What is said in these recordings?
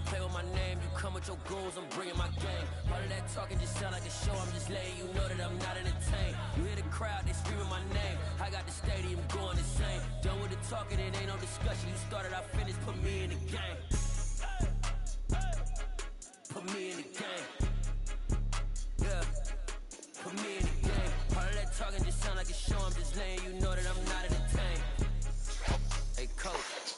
play with my name. You come with your goons, I'm bringing my game. All of that talking just sound like a show. I'm just letting you know that I'm not entertained. You hear the crowd, they screaming my name. I got the stadium going insane. Done with the talking, it ain't no discussion. You started, I finished, put me in the game. Put me in the game. Yeah. Put me in the game. All of that talking just sound like a show. I'm just letting you know that I'm not entertained. Hey, coach,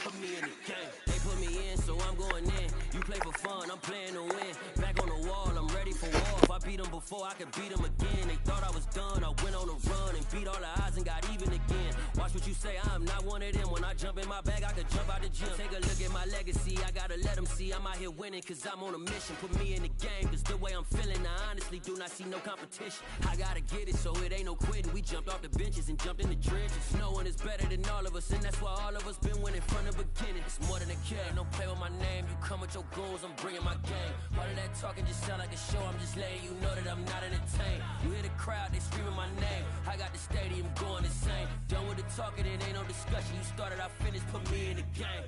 put me in the game. They put me in, so I'm going in. You play for fun, I'm playing to win. Back on the wall, I'm ready for war. If I beat them before, I can beat them again. They thought I was done, I went on a run and beat all the odds and got even again. Watch what you say, I'm not one of them. When I jump in my bag, I could jump out the gym. Take a look at my legacy, I gotta let them see I'm out here winning, cause I'm on a mission. Put me in the game, cause the way I'm feeling, I honestly do not see no competition. I gotta get it, so it ain't no quitting. We jumped off the benches and jumped in the trenches. No one is better than all of us, and that's why all of us been winning from the beginning. It's more than a game, don't play with my name. You come with your goons, I'm bringing my game. All of that talking just sound like a show. I'm just letting you know that I'm not entertained. You hear the crowd, they screaming my name. I got the stadium going insane. Done with the talking, it ain't no discussion. You started, I finished, put me in the game.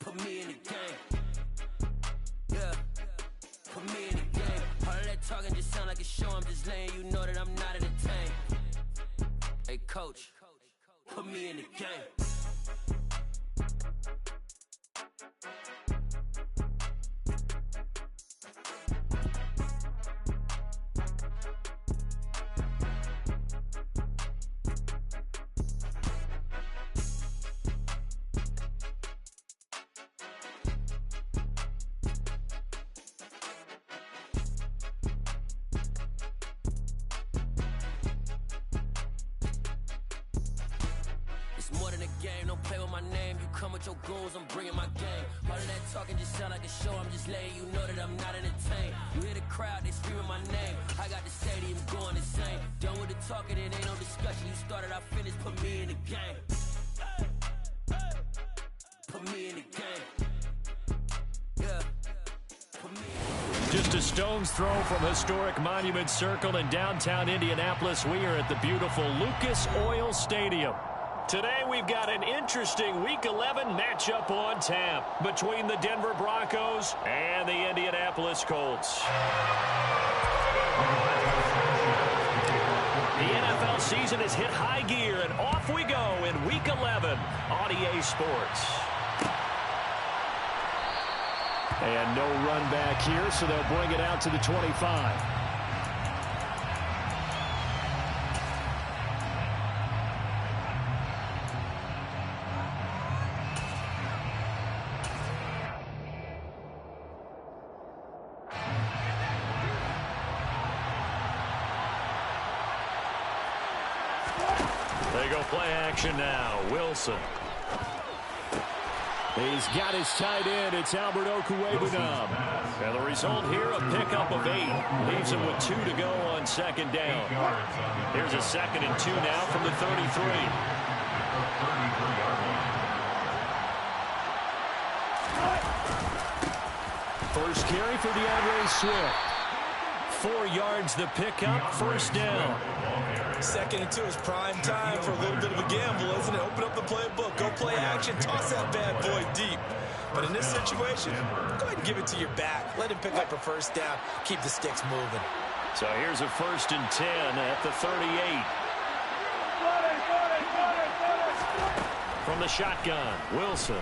Put me in the game. Yeah. Put me in the game. All of that talking just sound like a show. I'm just letting you know that I'm not entertained. Hey, coach, put me in the game. More than a game, don't play with my name. You come with your goons, I'm bringing my game. All of that talking just sound like a show. I'm just letting you know that I'm not entertained. You hear the crowd, they screaming my name. I got the stadium going insane. Done with the talking, it ain't no discussion. You started, I finished, put me in the game. Put me in the game. Yeah. Put me in the game. Just a stone's throw from historic Monument Circle in downtown Indianapolis. We are at the beautiful Lucas Oil Stadium. Today we've got an interesting Week 11 matchup on tap between the Denver Broncos and the Indianapolis Colts. The NFL season has hit high gear, and off we go in Week 11 on EA Sports. And no run back here, so they'll bring it out to the 25. They go play action now. Wilson. He's got his tight end. It's Albert Okwuegbunam. And the result here, a pickup of 8. Leaves him with 2 to go on second down. Here's a 2nd and 2 now from the 33. First carry for DeAndre Swift. 4 yards the pickup, first down. 2nd and 2 is prime time for a little bit of a gamble, isn't it? Open up the playbook, go play action, toss that bad boy deep. But in this situation, go ahead and give it to your back. Let him pick up a first down. Keep the sticks moving. So here's a 1st and 10 at the 38. From the shotgun, Wilson.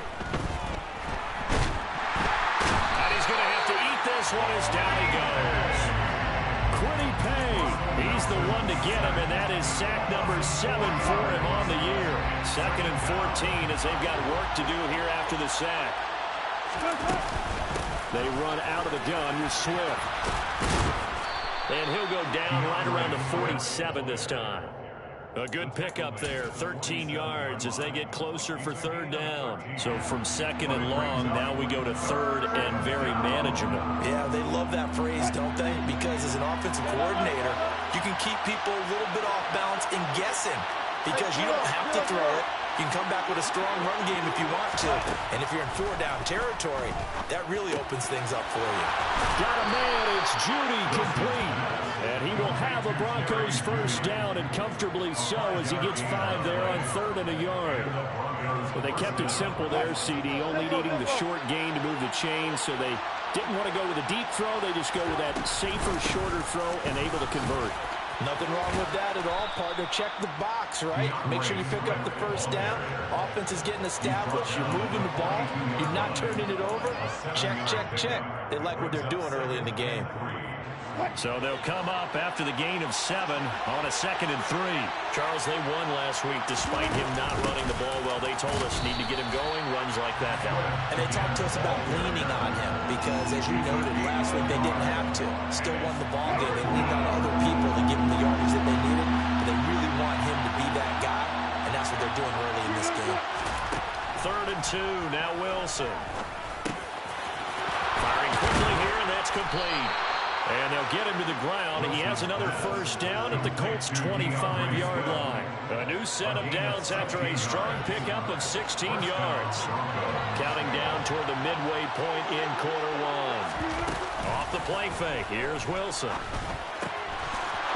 And he's going to have to eat this one as down he goes. Quiddy Pay, he's the one to get him, and that is sack number 7 for him on the year. 2nd and 14 as they've got work to do here after the sack. They run out of the gun with Swift. And he'll go down right around the 47 this time. A good pickup there, 13 yards as they get closer for 3rd down. So from 2nd and long, now we go to 3rd and very manageable. Yeah, they love that phrase, don't they? Because as an offensive coordinator, you can keep people a little bit off balance and guessing because you don't have to throw it. You can come back with a strong run game if you want to. And if you're in 4-down territory, that really opens things up for you. Got a man. It's Judy complete. And he will have a Broncos first down, and comfortably so, as he gets 5 there on 3rd and a yard. But they kept it simple there, CD, only needing the short gain to move the chains, so they didn't want to go with a deep throw. They just go with that safer, shorter throw and able to convert. Nothing wrong with that at all, partner. Check the box, right? Make sure you pick up the first down. Offense is getting established. You're moving the ball. You're not turning it over. Check, check, check. They like what they're doing early in the game. So they'll come up after the gain of 7 on a 2nd and 3. Charles, they won last week despite him not running the ball well. They told us need to get him going. Runs like that help. And they talked to us about leaning on him because, as you noted, last week they didn't have to. Still won the ball game. They leaned on other people to give them the yardage that they needed. But they really want him to be that guy, and that's what they're doing early in this game. 3rd and 2. Now Wilson. Firing quickly here, and that's complete. And they'll get him to the ground. He has another first down at the Colts' 25-yard line. A new set of downs after a strong pickup of 16 yards. Counting down toward the midway point in quarter 1. Off the play fake. Here's Wilson.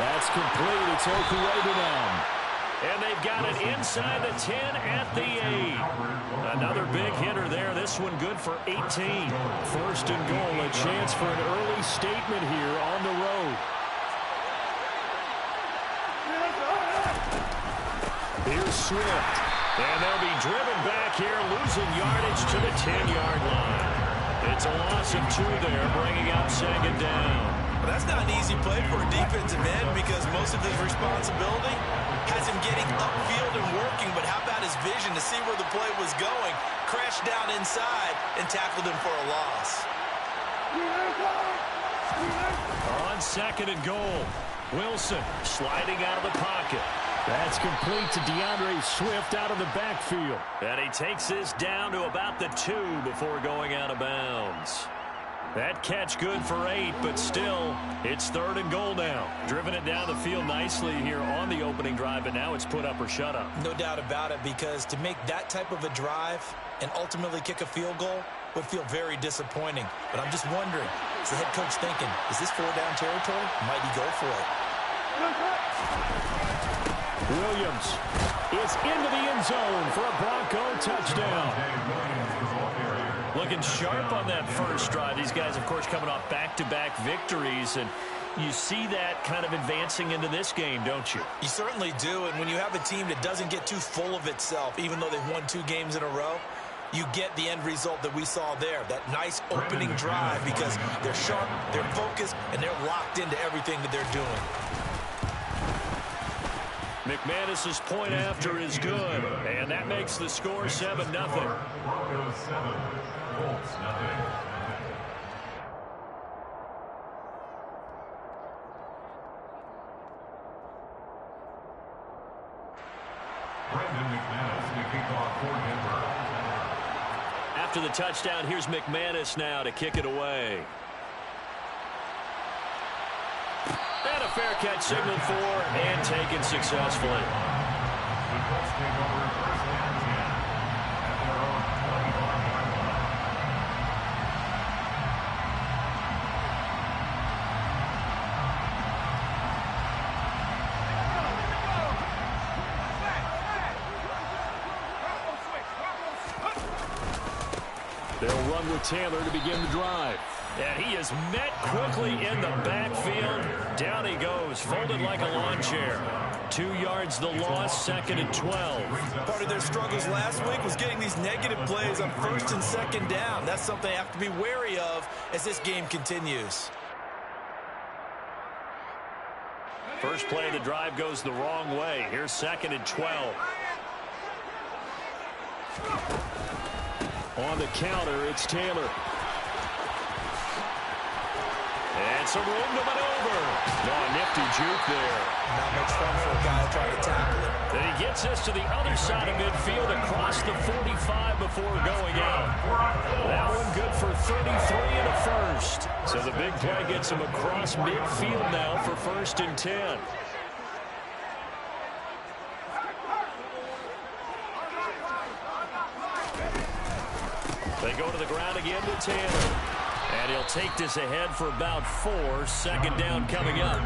That's complete. It's Okurebunom. And they've got it inside the 10 at the 8. Another big hitter there. This one good for 18. 1st and goal. A chance for an early statement here on the road. Here's Swift. And they'll be driven back here, losing yardage to the 10-yard line. It's a loss of 2 there, bringing up 2nd down. Well, that's not an easy play for a defensive end because most of his responsibility has him getting upfield and working, but how about his vision to see where the play was going, crashed down inside, and tackled him for a loss. On 2nd and goal, Wilson sliding out of the pocket. That's complete to DeAndre Swift out of the backfield. And he takes this down to about the 2 before going out of bounds. That catch good for 8, but still, it's 3rd and goal now. Driven it down the field nicely here on the opening drive, and now it's put up or shut up. No doubt about it, because to make that type of a drive and ultimately kick a field goal would feel very disappointing. But I'm just wondering, is the head coach thinking, is this 4-down territory? Might he go for it? Williams is into the end zone for a Bronco touchdown. Looking sharp on that first drive. These guys, of course, coming off back-to-back victories, and you see that kind of advancing into this game, don't you? You certainly do, and when you have a team that doesn't get too full of itself, even though they've won 2 games in a row, you get the end result that we saw there, that nice opening drive, because they're sharp, they're focused, and they're locked into everything that they're doing. McManus's point after is good, and that makes the score 7-0. After the touchdown, here's McManus now to kick it away. And a fair catch signaled for and taken successfully. They'll run with Taylor to begin the drive. And he is met quickly in the backfield. Down he goes, folded like a lawn chair. 2 yards the loss, 2nd and 12. Part of their struggles last week was getting these negative plays on 1st and 2nd down. That's something they have to be wary of as this game continues. First play of the drive goes the wrong way. Here's 2nd and 12. On the counter, it's Taylor. And some room to maneuver. Oh, nifty juke there. Not much fun for a guy trying to tackle him. Then he gets us to the other side of midfield across the 45 before going out. That one good for 33 and a first. So the big play gets him across midfield now for 1st and 10. They go to the ground again to Taylor. And he'll take this ahead for about 4. Second down coming up.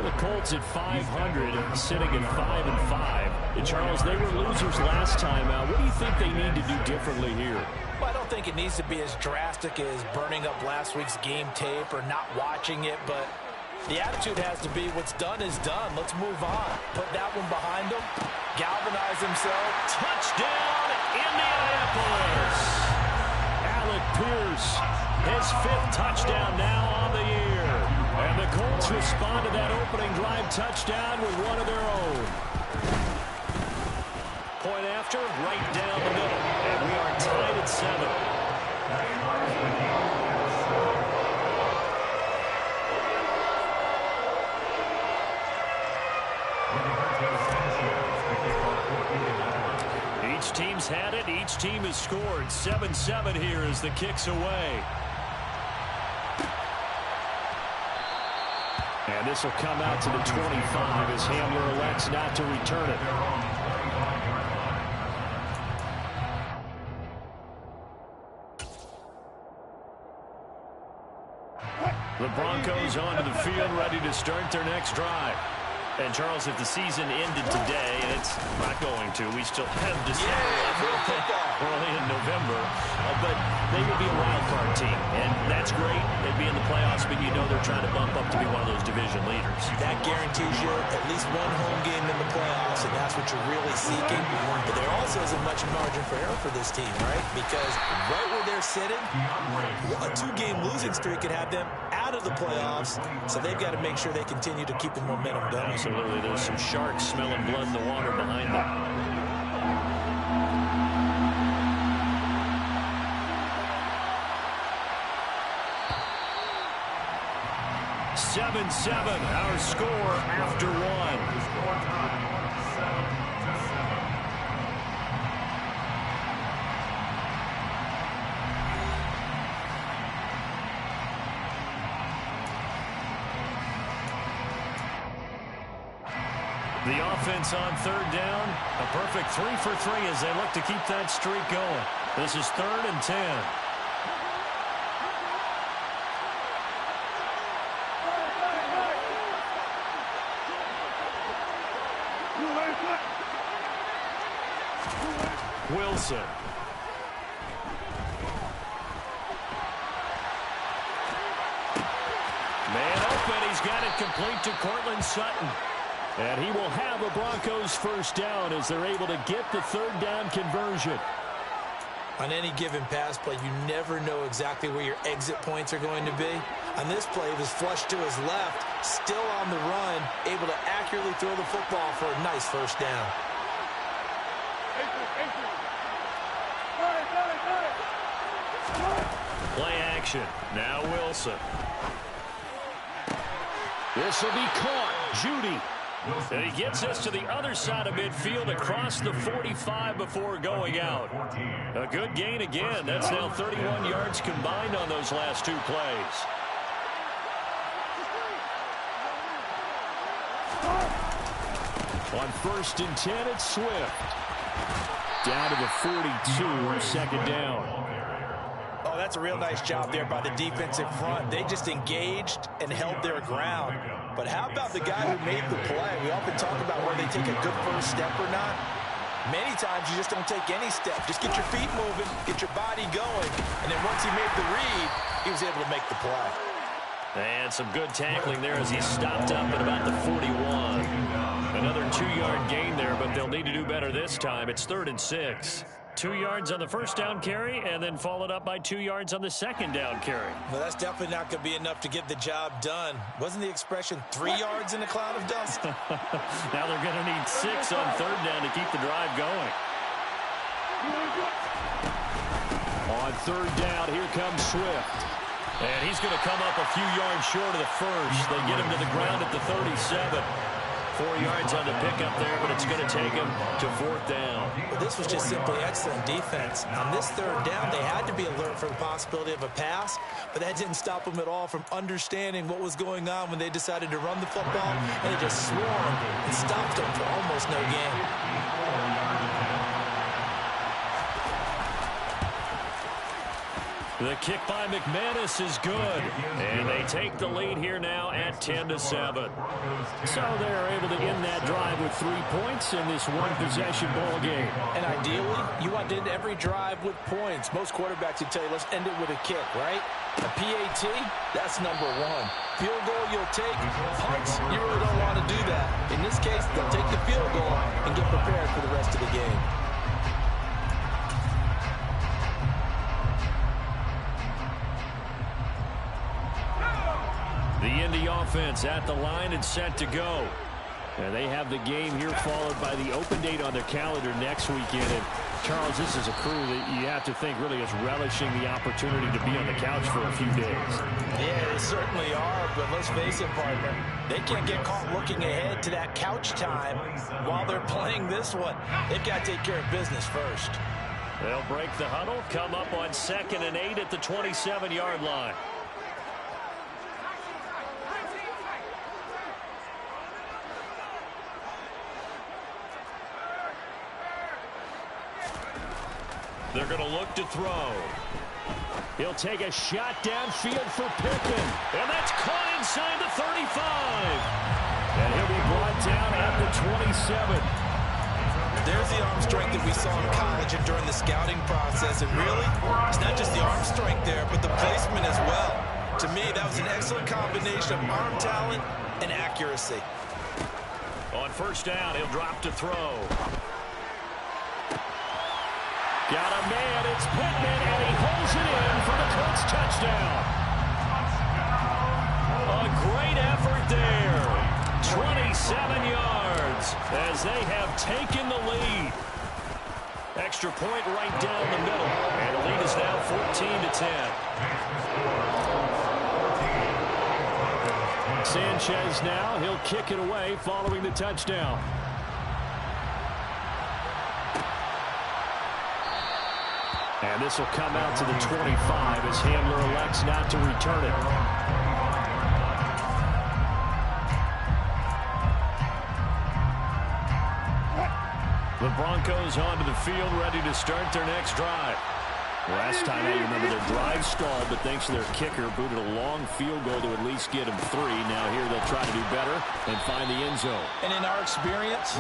The Colts at 500, sitting at 5-5. And Charles, they were losers last time out. What do you think they need to do differently here? Well, I don't think it needs to be as drastic as burning up last week's game tape or not watching it, but the attitude has to be what's done is done. Let's move on. Put that one behind them. Galvanize himself. Touchdown, Indianapolis. Alec Pierce, his 5th touchdown now on the year. And the Colts respond to that opening drive touchdown with one of their own. Point after, right down the middle. And we are tied at 7. Each team's had it. Each team has scored. 7-7 here as the kick's away. And this will come out to the 25 as Hamler elects not to return it. The Broncos onto the field, ready to start their next drive. And, Charles, if the season ended today, and it's not going to, we still have December early in November, but they would be a wild card team. And that's great. They'd be in the playoffs, but you know they're trying to bump up to be one of those division leaders. That guarantees you at least one home game in the playoffs, and that's what you're really seeking. But there also isn't much margin for error for this team, right? Because right where they're sitting, a 2-game losing streak could have them out of the playoffs, so they've got to make sure they continue to keep the momentum going. Absolutely. There's some sharks smelling blood in the water behind them. Seven, our score after 1. The offense on 3rd down, a perfect 3 for 3 as they look to keep that streak going. This is 3rd and 10. Wilson. Man open, he's got it complete to Cortland Sutton. And he will have a Broncos first down as they're able to get the 3rd down conversion. On any given pass play, you never know exactly where your exit points are going to be. On this play, he was flushed to his left, still on the run, able to accurately throw the football for a nice first down. Play action. Now Wilson. This will be caught. Judy. And he gets us to the other side of midfield across the 45 before going out. A good gain again. That's now 31 yards combined on those last 2 plays. On 1st and 10, it's Swift. Down to the 42, 2nd down. Oh, that's a real nice job there by the defensive front. They just engaged and held their ground. But how about the guy who made the play? We often talk about whether they take a good first step or not. Many times you just don't take any step. Just get your feet moving, get your body going. And then once he made the read, he was able to make the play. And some good tackling there as he stopped up at about the 41. Another 2-yard gain there, but they'll need to do better this time. It's 3rd and 6. 2 yards on the first down carry, and then followed up by 2 yards on the second down carry. Well, that's definitely not going to be enough to get the job done. Wasn't the expression 3 yards in a cloud of dust? Now they're going to need 6 on 3rd down to keep the drive going. On 3rd down, here comes Swift. And he's going to come up a few yards short of the first. They get him to the ground at the 37. 4 yards on the pickup there, but it's going to take him to 4th down. Well, this was just simply excellent defense. On this 3rd down, they had to be alert for the possibility of a pass, but that didn't stop them at all from understanding what was going on when they decided to run the football, and they just swarmed and stopped them for almost no gain. The kick by McManus is good. And they take the lead here now at 10-7. So they're able to end that drive with 3 points in this one-possession ball game. And ideally, you want to end every drive with points. Most quarterbacks would tell you, let's end it with a kick, right? A PAT, that's number one. Field goal you'll take. Punts, you really don't want to do that. In this case, they'll take the field goal and get prepared for the rest of the game. The Indy offense at the line and set to go. And they have the game here followed by the open date on their calendar next weekend. And Charles, this is a crew that you have to think really is relishing the opportunity to be on the couch for a few days. Yeah, they certainly are, but let's face it, partner. They can't get caught looking ahead to that couch time while they're playing this one. They've got to take care of business first. They'll break the huddle, come up on 2nd and 8 at the 27-yard line. They're going to look to throw. He'll take a shot downfield for Pickens. And that's caught inside the 35. And he'll be brought down at the 27. There's the arm strength that we saw in college and during the scouting process. And really, it's not just the arm strength there, but the placement as well. To me, that was an excellent combination of arm talent and accuracy. On 1st down, he'll drop to throw. Got a man, it's Pittman, and he holds it in for the Colts touchdown. A great effort there. 27 yards as they have taken the lead. Extra point right down the middle, and the lead is now 14-10. Sanchez now, he'll kick it away following the touchdown. And this will come out to the 25 as Hamler elects not to return it. The Broncos onto the field, ready to start their next drive. Last time out, you remember their drive stalled, but thanks to their kicker, booted a long field goal to at least get them 3. Now here they'll try to do better and find the end zone. And in our experience,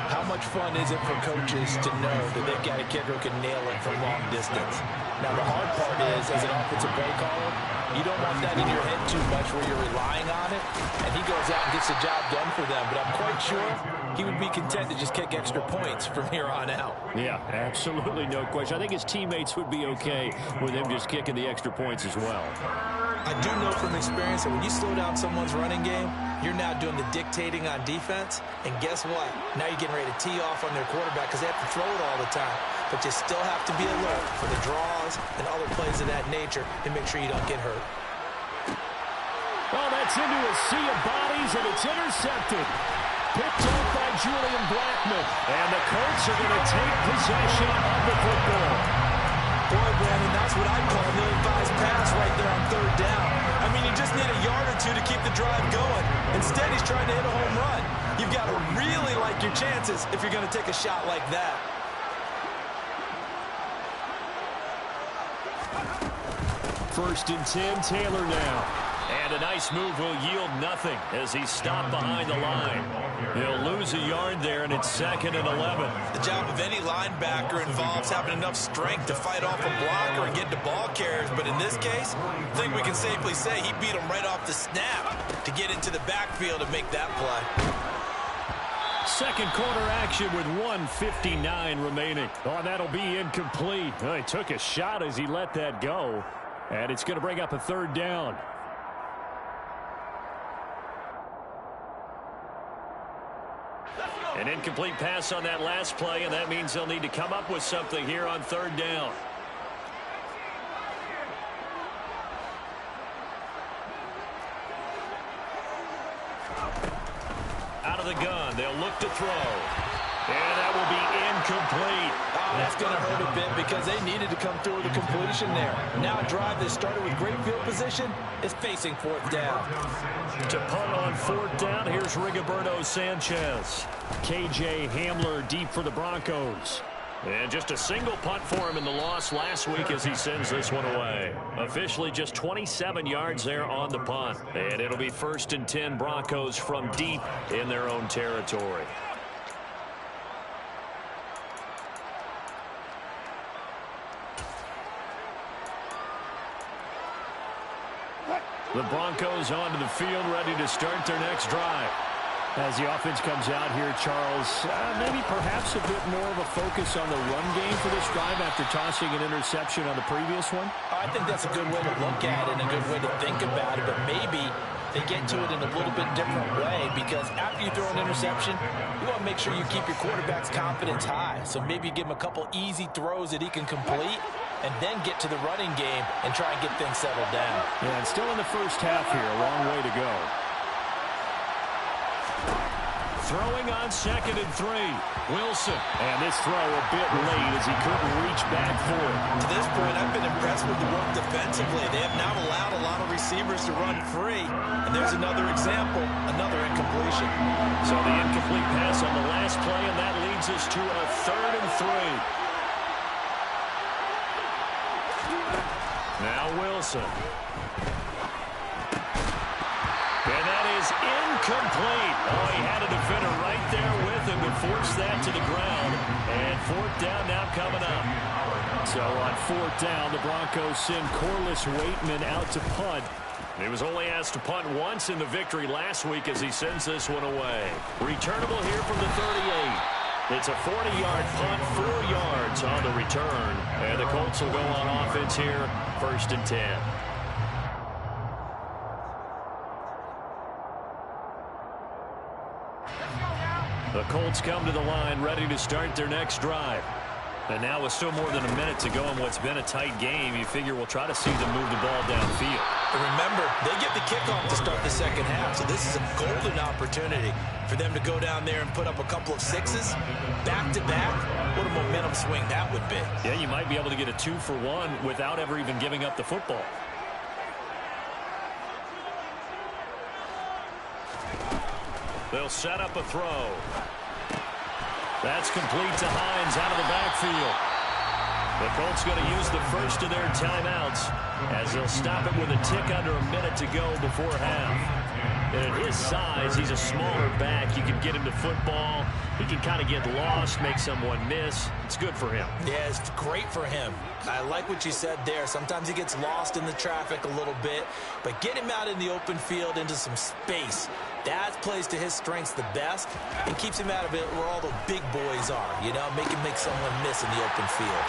how much fun is it for coaches to know that they've got a kicker who can nail it from long distance? Now the hard part is, as an offensive play caller, you don't want that in your head too much where you're relying on it, and he goes out and gets the job done for them. But I'm quite sure he would be content to just kick extra points from here on out. Yeah, absolutely no question. I think his teammates would be okay with him just kicking the extra points as well. I do know from experience that when you slow down someone's running game, you're now doing the dictating on defense. And guess what? Now you're getting ready to tee off on their quarterback because they have to throw it all the time. But you still have to be alert for the draws and other plays of that nature and make sure you don't get hurt. Oh, that's into a sea of bodies, and it's intercepted. Picked off by Julian Blackmon. And the Colts are going to take possession of the football. Boy, Brandon, that's what I'd call an ill-advised pass right there on 3rd down. I mean, you just need a yard or two to keep the drive going. Instead, he's trying to hit a home run. You've got to really like your chances if you're going to take a shot like that. 1st and 10, Taylor now. And a nice move will yield nothing as he's stopped behind the line. He'll lose a yard there, and it's 2nd and 11. The job of any linebacker involves having enough strength to fight off a blocker and get to ball carriers. But in this case, I think we can safely say he beat him right off the snap to get into the backfield and make that play. 2nd quarter action with 1:59 remaining. Oh, that'll be incomplete. Oh, he took a shot as he let that go. And it's going to bring up a 3rd down. An incomplete pass on that last play, and that means they'll need to come up with something here on 3rd down. Out of the gun, they'll look to throw. And that will be incomplete. Oh, that's going to hurt a bit because they needed to come through with a completion there. Now a drive that started with great field position is facing 4th down. To punt on 4th down, here's Rigoberto Sanchez. KJ Hamler deep for the Broncos. And just a single punt for him in the loss last week as he sends this one away. Officially just 27 yards there on the punt. And it'll be 1st and 10 Broncos from deep in their own territory. The Broncos onto the field, ready to start their next drive. As the offense comes out here, Charles, maybe perhaps a bit more of a focus on the run game for this drive after tossing an interception on the previous one? I think that's a good way to look at it and a good way to think about it, but maybe they get to it in a little bit different way because after you throw an interception, you want to make sure you keep your quarterback's confidence high. So maybe you give him a couple easy throws that he can complete and then get to the running game and try and get things settled down. Yeah, and still in the first half here, a long way to go. Throwing on 2nd and 3. Wilson. And this throw a bit late as he couldn't reach back for it. To this point, I've been impressed with the work defensively. They have not allowed a lot of receivers to run free. And there's another example, another incompletion. So the incomplete pass on the last play, and that leads us to a 3rd and 3. Now Wilson. And that is incomplete. Oh, he had a defender right there with him to force that to the ground. And 4th down now coming up. So on 4th down, the Broncos send Corliss Waitman out to punt. He was only asked to punt once in the victory last week as he sends this one away. Returnable here from the 38. It's a 40-yard punt, 4 yards on the return. And the Colts will go on offense here, 1st and 10. The Colts come to the line, ready to start their next drive. And now with still more than a minute to go in what's been a tight game, you figure we'll try to see them move the ball downfield. And remember, they get the kickoff to start the second half, so this is a golden opportunity for them to go down there and put up a couple of sixes back-to-back. What a momentum swing that would be. Yeah, you might be able to get a 2-for-1 without ever even giving up the football. They'll set up a throw. That's complete to Hines out of the backfield. The Colts going to use the first of their timeouts as they'll stop it with a tick under a minute to go before half. And at his size, he's a smaller back. You can get him to football. He can kind of get lost, make someone miss. It's good for him. Yeah, it's great for him. I like what you said there. Sometimes he gets lost in the traffic a little bit, but get him out in the open field into some space. That plays to his strengths the best and keeps him out of it where all the big boys are, you know, make someone miss in the open field.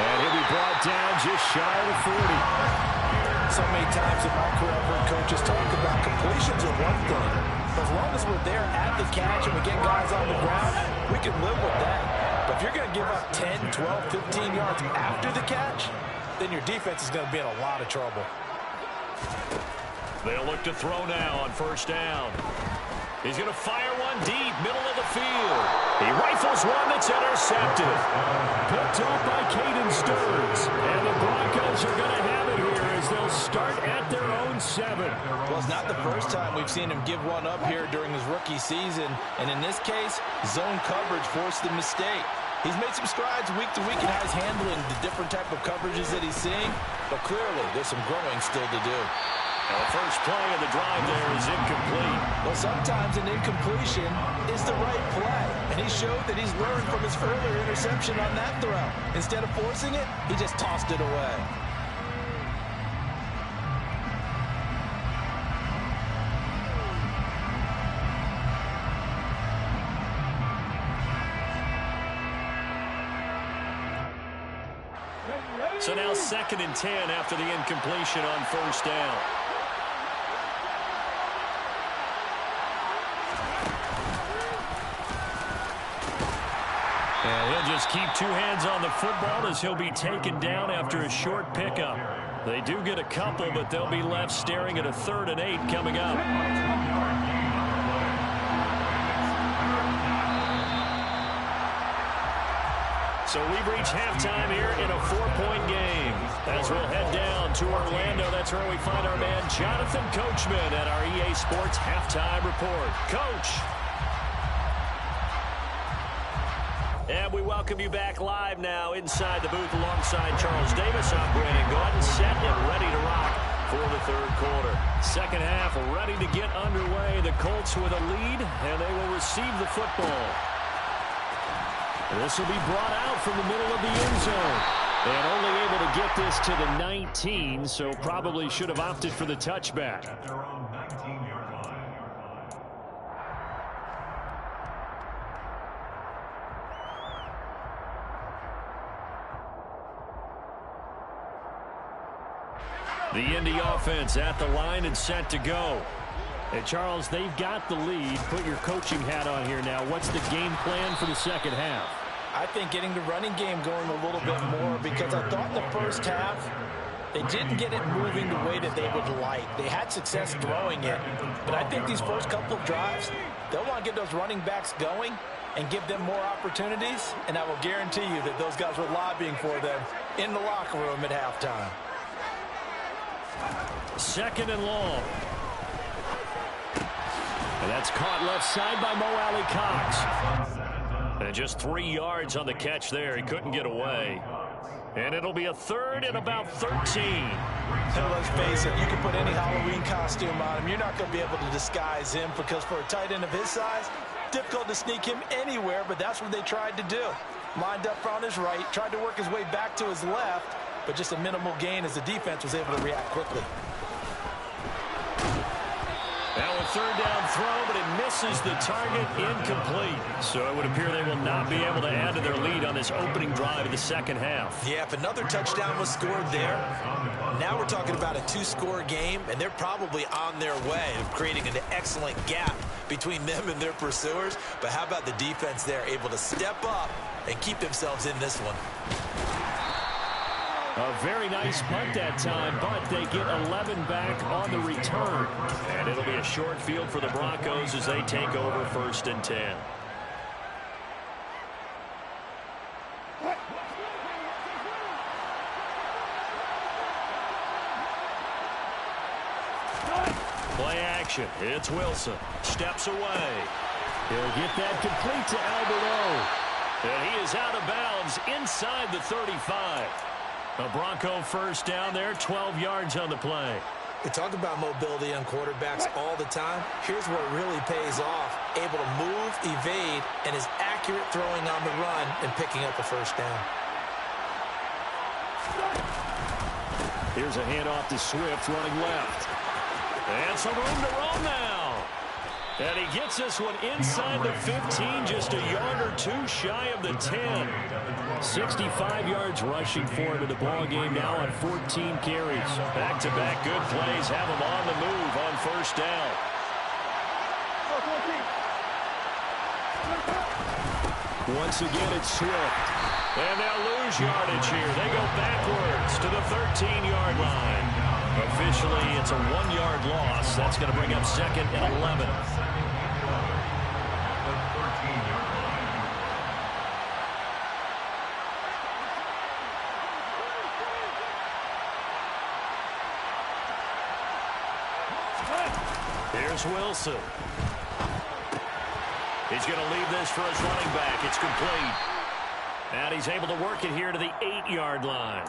And he'll be brought down just shy of the 40. So many times in my career, I've heard coaches talk about completions are one thing. But as long as we're there at the catch and we get guys on the ground, we can live with that. But if you're going to give up 10, 12, 15 yards after the catch, then your defense is going to be in a lot of trouble. They'll look to throw now on 1st down. He's going to fire one deep, middle of the field. He rifles one that's intercepted. Picked off by Caden Stearns. And the Broncos are going to have it here as they'll start at their own 7. Well, it's not the first time we've seen him give one up here during his rookie season. And in this case, zone coverage forced the mistake. He's made some strides week to week in how he's handling the different type of coverages that he's seeing. But clearly, there's some growing still to do. The first play of the drive there is incomplete. Well, sometimes an incompletion is the right play. And he showed that he's learned from his earlier interception on that throw. Instead of forcing it, he just tossed it away. So now 2nd and 10 after the incompletion on 1st down. And he'll just keep 2 hands on the football as he'll be taken down after a short pickup. They do get a couple, but they'll be left staring at a 3rd and 8 coming up. So we've reached halftime here in a 4-point game. As we'll head down to Orlando, that's where we find our man Jonathan Coachman at our EA Sports Halftime Report. Coach. And we welcome you back live now inside the booth alongside Charles Davis. I'm Brandon Gaudin, set and ready to rock for the third quarter. Second half ready to get underway. The Colts with a lead, and they will receive the football. This will be brought out from the middle of the end zone. And only able to get this to the 19, so probably should have opted for the touchback. The Indy offense at the line and set to go. Hey, Charles, they've got the lead. Put your coaching hat on here now. What's the game plan for the second half? I think getting the running game going a little bit more, because I thought in the first half they didn't get it moving the way that they would like. They had success throwing it, but I think these first couple of drives, they'll want to get those running backs going and give them more opportunities, and I will guarantee you that those guys were lobbying for them in the locker room at halftime. Second and long. And that's caught left side by Mo Alley Cox. And just 3 yards on the catch there. He couldn't get away. And it'll be a third and about 13. And let's face it, you can put any Halloween costume on him. You're not going to be able to disguise him, because for a tight end of his size, difficult to sneak him anywhere, but that's what they tried to do. Lined up on his right, tried to work his way back to his left, but just a minimal gain as the defense was able to react quickly. Now a third down throw, but it misses the target, incomplete. So it would appear they will not be able to add to their lead on this opening drive of the second half. Yeah, if another touchdown was scored there, now we're talking about a 2-score game, and they're probably on their way of creating an excellent gap between them and their pursuers. But how about the defense there, able to step up and keep themselves in this one? A very nice punt that time, but they get 11 back on the return. And it'll be a short field for the Broncos as they take over 1st and 10. Play action. It's Wilson. Steps away. He'll get that complete to Alberto. And he is out of bounds inside the 35. A Bronco first down there, 12 yards on the play. We talk about mobility on quarterbacks all the time. Here's what really pays off. Able to move, evade, and is accurate throwing on the run and picking up a first down. Here's a handoff to Swift running left. And some room to roam now. And he gets this one inside the 15, just a yard or two shy of the 10. 65 yards rushing for him in the ball game now on 14 carries. Back-to-back good plays have him on the move on first down. Once again, it's Swift. And they'll lose yardage here. They go backwards to the 13-yard line. Officially, it's a 1-yard loss. That's going to bring up 2nd and 11. Here's Wilson. He's going to leave this for his running back. It's complete. And he's able to work it here to the 8-yard line.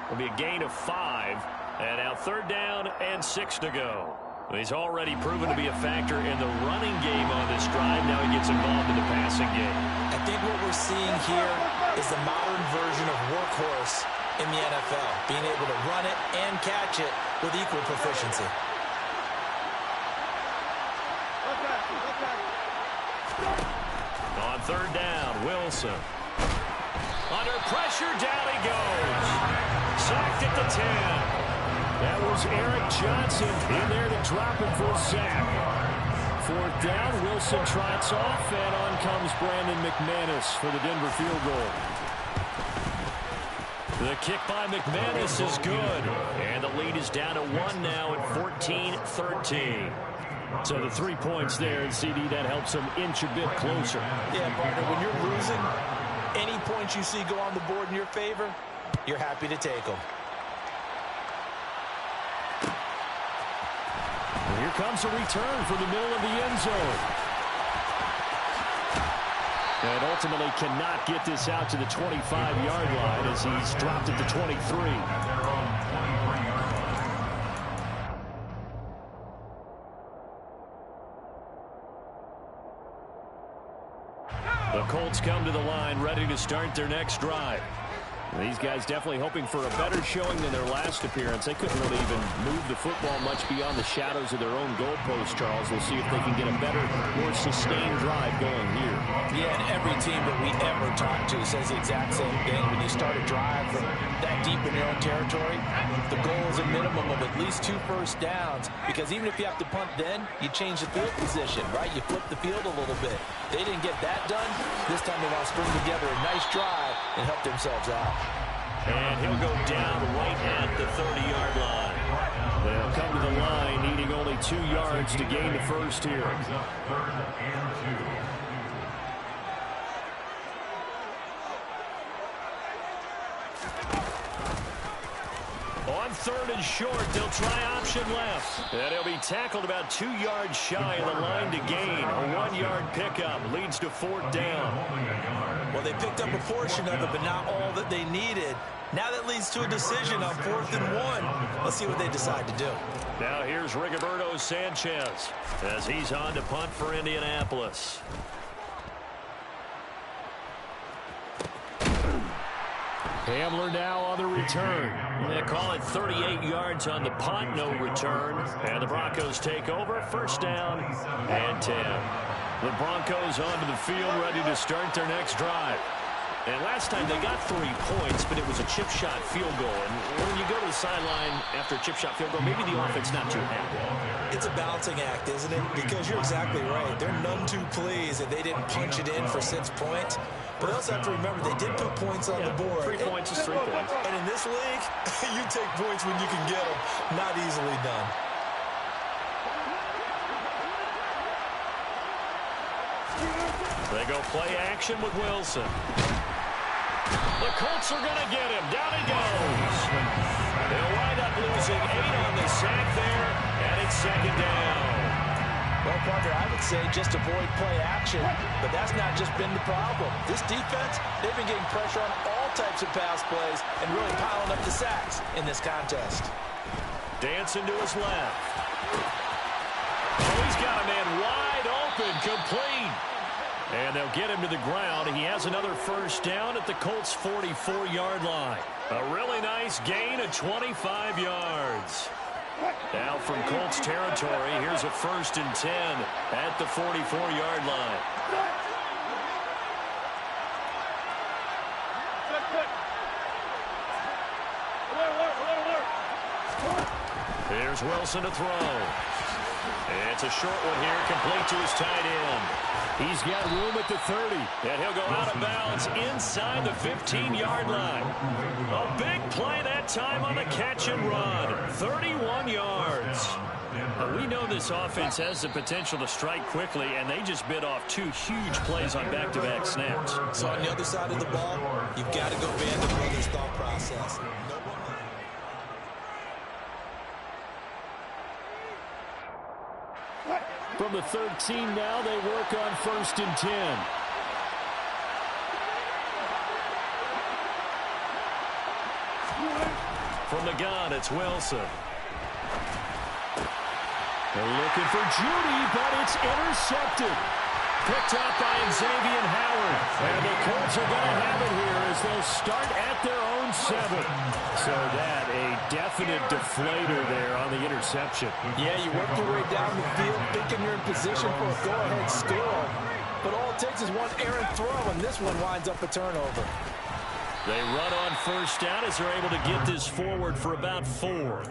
It'll be a gain of 5. And now 3rd down and 6 to go. He's already proven to be a factor in the running game on this drive. Now he gets involved in the passing game. I think what we're seeing here is the modern version of workhorse in the NFL. Being able to run it and catch it with equal proficiency. On 3rd down, Wilson. Under pressure, down he goes. Sacked at the 10. That was Eric Johnson in there to drop him for a sack. 4th down, Wilson trots off, and on comes Brandon McManus for the Denver field goal. The kick by McManus is good. And the lead is down to 1 now at 14-13. So the 3 points there, and CD, that helps them inch a bit closer. Yeah, partner, when you're losing, any points you see go on the board in your favor, you're happy to take them. And here comes a return from the middle of the end zone. And ultimately cannot get this out to the 25-yard line as he's dropped it to 23. The Colts come to the line ready to start their next drive. These guys definitely hoping for a better showing than their last appearance. They couldn't really even move the football much beyond the shadows of their own goalpost, Charles. We'll see if they can get a better, more sustained drive going here. Yeah, and every team that we ever talk to says the exact same thing. When you start a drive from that deep in your own territory, the goal is a minimum of at least 2 first downs, because even if you have to punt then, you change the field position, right? You flip the field a little bit. They didn't get that done. This time they want to string together a nice drive and help themselves out. And he'll go down right at the 30-yard line. They'll come to the line needing only 2 yards to gain the first here. On 3rd and short, they'll try option left. And he'll be tackled about 2 yards shy of the line to gain. A 1-yard pickup leads to 4th down. Well, they picked up a portion of it, but not all that they needed. Now that leads to a decision on 4th and 1. Let's see what they decide to do. Now here's Rigoberto Sanchez as he's on to punt for Indianapolis. Hamler now on the return. They call it 38 yards on the punt, no return. And the Broncos take over, 1st down and 10. The Broncos onto the field, ready to start their next drive. And last time they got 3 points, but it was a chip shot field goal. And when you go to the sideline after a chip shot field goal, maybe the offense not too happy. It's a balancing act, isn't it? Because you're exactly right. They're none too pleased that they didn't punch it in for 6 points. But they also have to remember they did put points on the board. 3 points is 3 points. And in this league, you take points when you can get them. Not easily done. They go play action with Wilson. The Colts are going to get him. Down he goes. They'll wind up losing 8 on the sack there, and it's 2nd down. Well, Parker, I would say just avoid play action, but that's not just been the problem. This defense, they've been getting pressure on all types of pass plays and really piling up the sacks in this contest. Dancing to his left. Oh, he's got a man wide open, complete. And they'll get him to the ground. He has another 1st down at the Colts' 44-yard line. A really nice gain of 25 yards. Now from Colts territory, here's a 1st and 10 at the 44-yard line. Here's Wilson to throw. It's a short one here, complete to his tight end. He's got room at the 30. And he'll go out of bounds inside the 15-yard line. A big play that time on the catch and run. 31 yards. We know this offense has the potential to strike quickly, and they just bit off 2 huge plays on back-to-back snaps. So on the other side of the ball, you've got to go band the brother's thought process. From the 13 now, they work on 1st and 10. From the gun, it's Wilson. They're looking for Judy, but it's intercepted. Picked up by Xavier Howard. And the Colts are going to have it here as they'll start at their own 7. So that, a definite deflator there on the interception. Yeah, you work your way down the field thinking you're in position for a go-ahead score. But all it takes is one errant throw, and this one winds up a turnover. They run on 1st down as they're able to get this forward for about 4.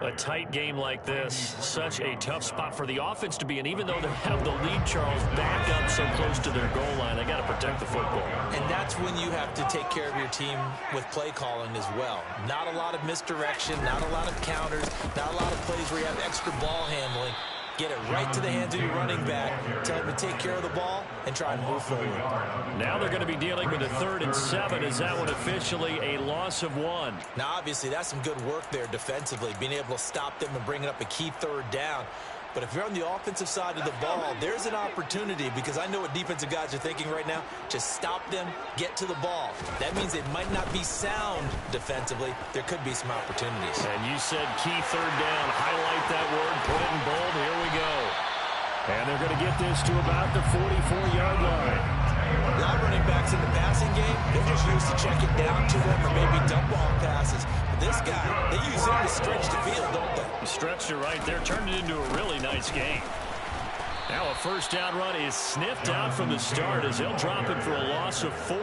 A tight game like this, such a tough spot for the offense to be in. Even though they have the lead, Charles, back up so close to their goal line, they got to protect the football. And that's when you have to take care of your team with play calling as well. Not a lot of misdirection, not a lot of counters, not a lot of plays where you have extra ball handling. Get it right to the hands of your running back, tell him to take care of the ball, and try and move forward. Now they're going to be dealing with a 3rd and 7. Is that one officially a loss of 1? Now, obviously, that's some good work there defensively, being able to stop them and bring up a key 3rd down. But if you're on the offensive side of the ball, there's an opportunity, because I know what defensive guys are thinking right now. Just stop them, get to the ball. That means it might not be sound defensively. There could be some opportunities. And you said key third down. Highlight that word, put it in bold. Here we go. And they're going to get this to about the 44-yard line. A lot of running backs in the passing game, they're just used to check it down to them or maybe dump off passes. But this guy, they use him to stretch the field, don't they? He stretched it right there, turned it into a really nice game. Now a first down run is sniffed out from the start as they'll drop it for a loss of 4.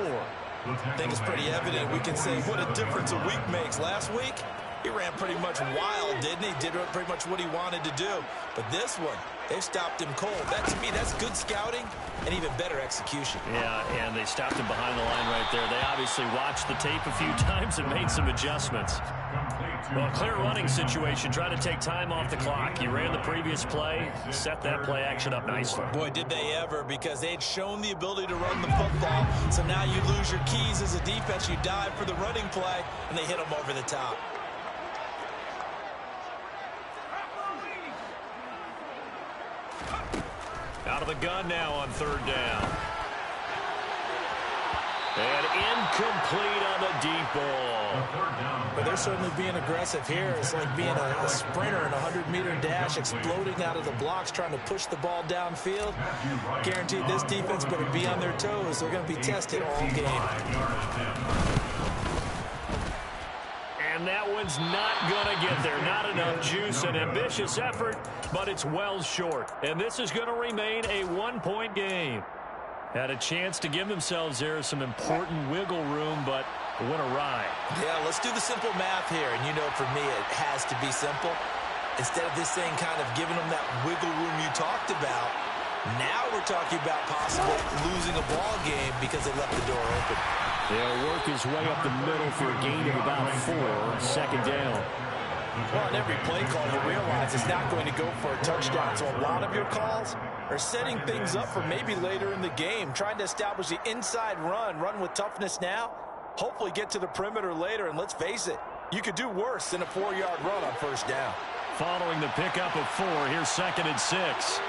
I think it's pretty evident. We can say what a difference a week makes. Last week, he ran pretty much wild, didn't he? Did pretty much what he wanted to do. But this one, they stopped him cold. That, to me, that's good scouting and even better execution. Yeah, and they stopped him behind the line right there. They obviously watched the tape a few times and made some adjustments. Well, clear running situation. Try to take time off the clock. He ran the previous play, set that play action up nicely. Boy, did they ever, because they had shown the ability to run the football. So now you lose your keys as a defense. You dive for the running play, and they hit them over the top. Out of the gun now on third down. And incomplete on the deep ball. But they're certainly being aggressive here. It's like being a sprinter in a 100-meter dash, exploding out of the blocks, trying to push the ball downfield. Guaranteed this defense better be on their toes. They're going to be tested all game. And that one's not going to get there. Not enough juice. An ambitious effort, but it's well short. And this is going to remain a one-point game. Had a chance to give themselves there some important wiggle room, but went awry. Yeah, let's do the simple math here. And you know, for me, it has to be simple. Instead of this thing kind of giving them that wiggle room you talked about, now we're talking about possibly losing a ball game because they left the door open. They'll work his way up the middle for a gain of about 4, second down. Well, on every play call, you realize it's not going to go for a touchdown. So a lot of your calls are setting things up for maybe later in the game, trying to establish the inside run with toughness now, hopefully get to the perimeter later. And let's face it, you could do worse than a 4-yard run on first down. Following the pickup of 4, here's 2nd and 6.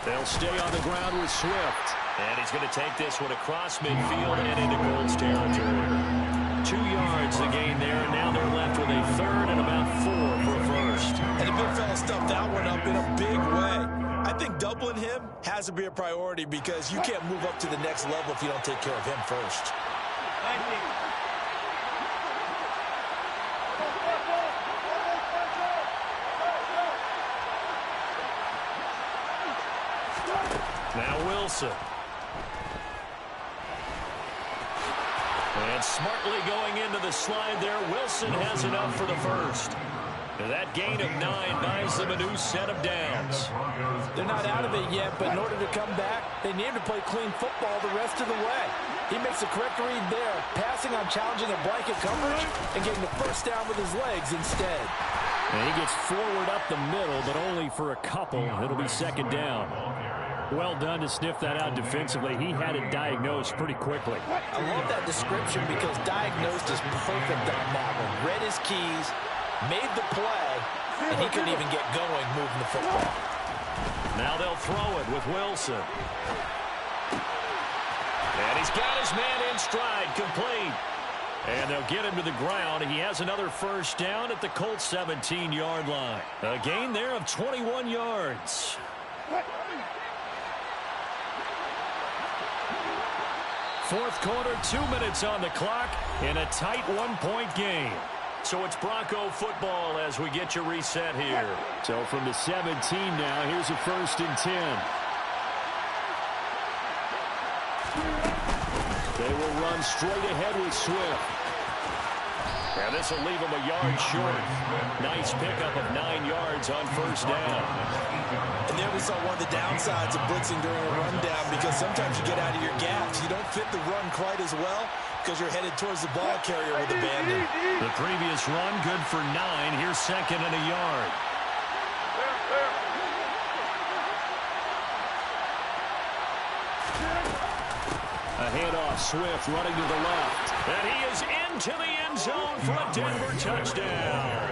They'll stay on the ground with Swift. And he's going to take this one across midfield and into Colts territory. 2 yards the gain there, and now they're left with a third and about 4 for a first. And the big fella stuffed that one up in a big way. I think doubling him has to be a priority because you can't move up to the next level if you don't take care of him first. Now Wilson. And smartly going into the slide there, Wilson has enough for the first. That gain of 9 buys them a new set of downs. They're not out of it yet, but in order to come back, they need to play clean football the rest of the way. He makes the correct read there, passing on challenging a blanket coverage and getting the first down with his legs instead. And he gets forward up the middle, but only for a couple. It'll be second down. Well done to sniff that out defensively. He had it diagnosed pretty quickly. I love that description because diagnosed is perfect on that one. Read his keys, made the play, and he couldn't even get going moving the football. Now they'll throw it with Wilson. And he's got his man in stride, complete. And they'll get him to the ground. He has another first down at the Colts 17-yard line. A gain there of 21 yards. Fourth quarter, 2 minutes on the clock in a tight one-point game. So it's Bronco football as we get you reset here. So from the 17 now, here's a 1st and 10. They will run straight ahead with Swift. And this will leave them a yard short. Nice pickup of 9 yards on first down. And there we saw one of the downsides of blitzing during a rundown because sometimes you get out of your gaps. You don't fit the run quite as well because you're headed towards the ball carrier with abandon. The previous run, good for 9. Here's 2nd and a yard. A handoff, Swift running to the left. And he is into the end zone for a Denver touchdown.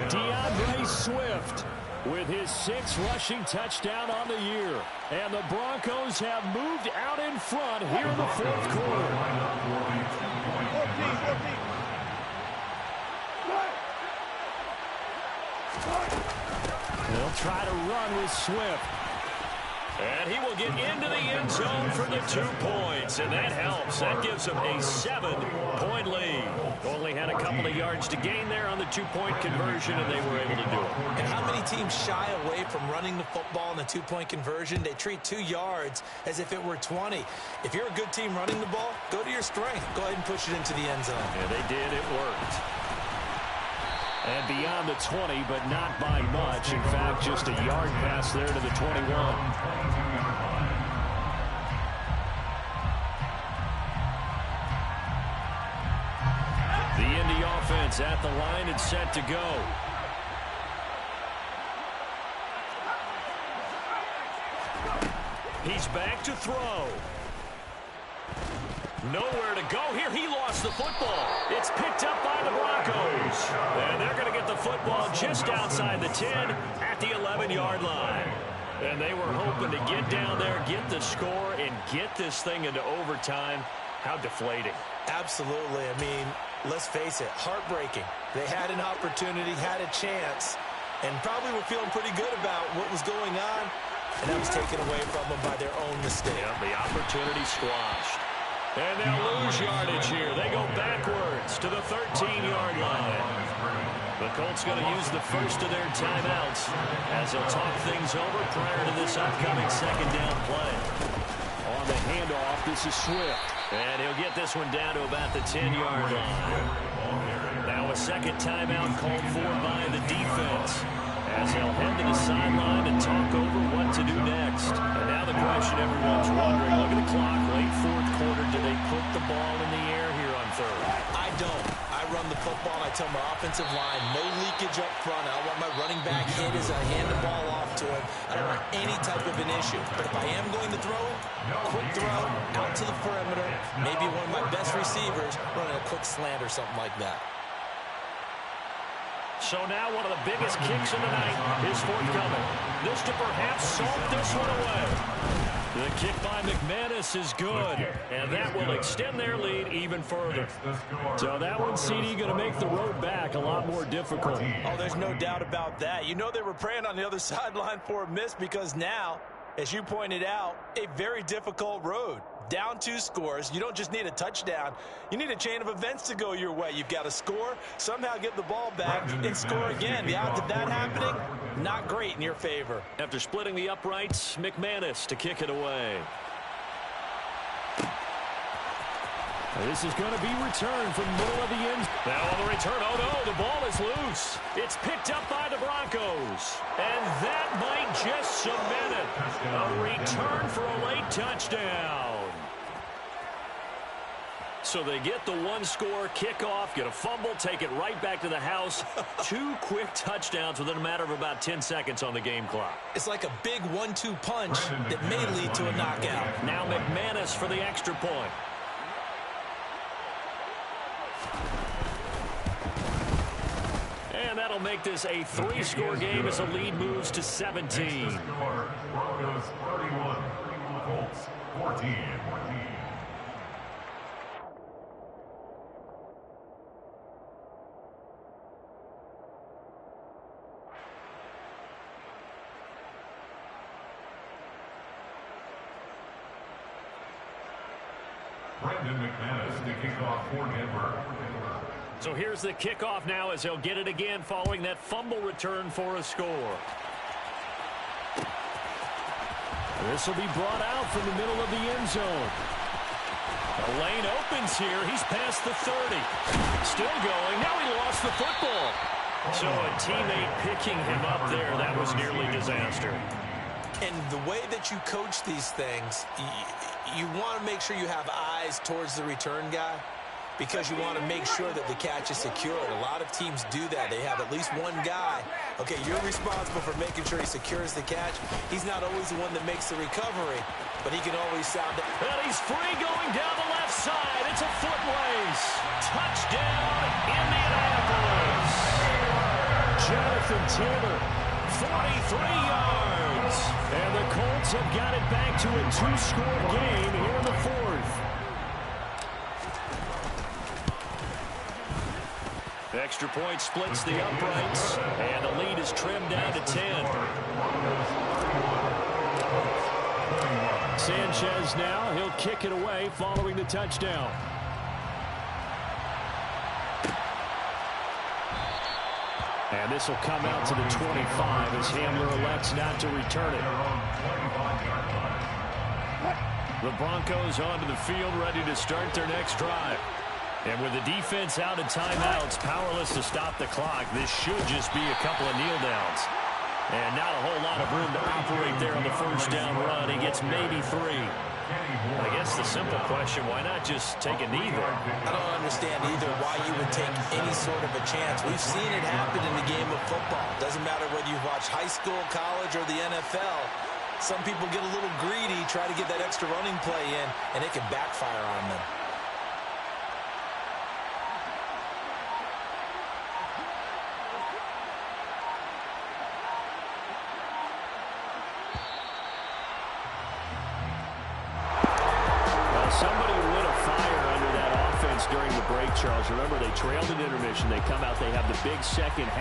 DeAndre Swift with his 6th rushing touchdown on the year. And the Broncos have moved out in front here in the 4th quarter. They'll try to run with Swift. And he will get into the end zone for the 2 points. And that helps. That gives him a 7-point lead. Only had a couple of yards to gain there on the 2-point conversion, and they were able to do it. And how many teams shy away from running the football in the 2-point conversion? They treat 2 yards as if it were 20. If you're a good team running the ball, go to your strength. Go ahead and push it into the end zone. Yeah, they did. It worked. And beyond the 20, but not by much. In fact, just a yard pass there to the 21. The Indy offense at the line and set to go. He's back to throw. Nowhere to go here. He lost the football. It's picked up by the Broncos. And they're going to get the football just outside the 10 at the 11-yard line. And they were hoping to get down there, get the score, and get this thing into overtime. How deflating. Absolutely. I mean, let's face it, heartbreaking. They had an opportunity, had a chance, and probably were feeling pretty good about what was going on. And that was taken away from them by their own mistake. Yeah, the opportunity squashed. And they'll lose yardage here. They go backwards to the 13-yard line. The Colts going to use the first of their timeouts as they'll talk things over prior to this upcoming 2nd down play. On the handoff, this is Swift. And he'll get this one down to about the 10-yard line. Now a 2nd timeout called for by the defense as they'll head to the sideline and talk over what to do next. And now the question everyone's wondering, look at the clock, late 4th quarter, do they put the ball in the air here on 3rd? I don't. I run the football, and I tell my offensive line, no leakage up front. I don't want my running back hit as I hand the ball off to him. I don't want any type of an issue. But if I am going to throw it, quick throw, out to the perimeter, maybe one of my best receivers running a quick slant or something like that. So now one of the biggest kicks of the night is forthcoming. This to perhaps salt this one away. The kick by McManus is good, and that will extend their lead even further. So that one, CD, going to make the road back a lot more difficult. Oh, there's no doubt about that. You know they were praying on the other sideline for a miss because now, as you pointed out, a very difficult road. Down 2 scores. You don't just need a touchdown. You need a chain of events to go your way. You've got to score, somehow get the ball back, and score again. The odds of that happening, not great in your favor. After splitting the uprights, McManus to kick it away. This is going to be returned from the middle of the end. Now on the return, oh no, the ball is loose. It's picked up by the Broncos. And that might just cement it. A return for a late touchdown. So they get the 1-score kickoff, get a fumble, take it right back to the house. 2 quick touchdowns within a matter of about 10 seconds on the game clock. It's like a big 1-2 punch that may lead to a knockout. Now McManus for the extra point. And that'll make this a 3-score game as the lead moves to 17. Broncos 31, Colts 14. Brendan McManus to kick off for Denver. So here's the kickoff now as they'll get it again following that fumble return for a score. This will be brought out from the middle of the end zone. A lane opens here. He's past the 30. Still going. Now he lost the football. So a teammate picking him up there. That was nearly disaster. And the way that you coach these things, you want to make sure you have eyes towards the return guy because you want to make sure that the catch is secured. A lot of teams do that. They have at least one guy. Okay, you're responsible for making sure he secures the catch. He's not always the one that makes the recovery, but he can always sound it. And he's free going down the left side. It's a foot race. Touchdown, Indianapolis. Jonathan Taylor, 43 yards. And the Colts have got it back to a two-score game here in the fourth. Extra point splits the uprights, and the lead is trimmed down to 10. Sanchez now, he'll kick it away following the touchdown. And this will come out to the 25 as Hamler elects not to return it. The Broncos onto the field ready to start their next drive. And with the defense out of timeouts, powerless to stop the clock, this should just be a couple of kneel downs. And not a whole lot of room to operate there on the first down run. He gets maybe 3. I guess the simple question, why not just take a knee there? I don't understand either why you would take any sort of a chance. We've seen it happen in the game of football. Doesn't matter whether you watch high school, college, or the NFL. Some people get a little greedy, try to get that extra running play in, and it can backfire on them. Somebody lit a fire under that offense during the break, Charles. Remember, they trailed in intermission. They come out, they have the big second half.